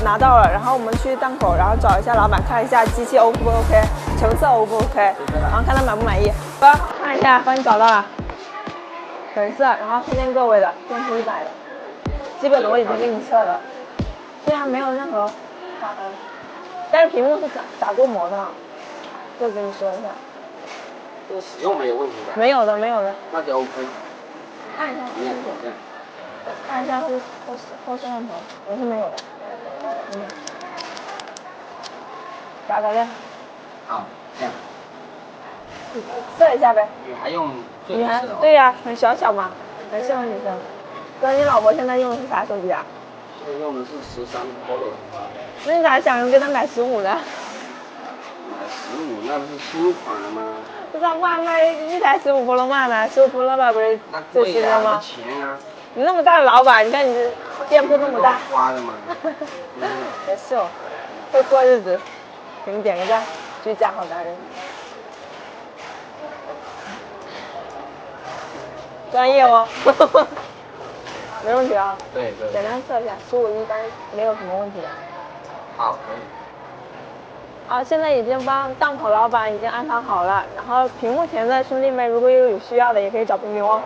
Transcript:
拿到了，然后我们去档口，然后找一下老板，看一下机器 O 不 OK， 成色 O 不 OK， 然后看他满不满意。哥，看一下，帮你找到了，粉色，然后推荐各位的，电是100的，基本的我已经给你测了，虽然没有任何划痕，但是屏幕是打过膜的，这跟你说一下。这个使用没有问题吧？没有的，没有的。那就 OK。看一下，看一下是后摄像头，也是没有的。打个亮。好，这样。测一下呗。你还用最你还合适的哦？对呀、很小嘛，很适合女生。哥，你老婆现在用的是啥手机啊？现在用的是13 Pro。那你咋想跟她买15呢？买15，那不是新款了吗？不是卖一台15 Pro Max 呢？15 Pro Max 不是最新的吗？钱啊！你那么大的老板，你看你这店铺那么大。花的嘛。没事哦，会过日子，给你点个赞，居家好男人。专业哦，没问题啊。对对。简单测一下，15一般没有什么问题的。好，可以。啊，现在已经帮档口老板已经安排好了，然后屏幕前的兄弟们如果有需要的也可以找冰冰哦。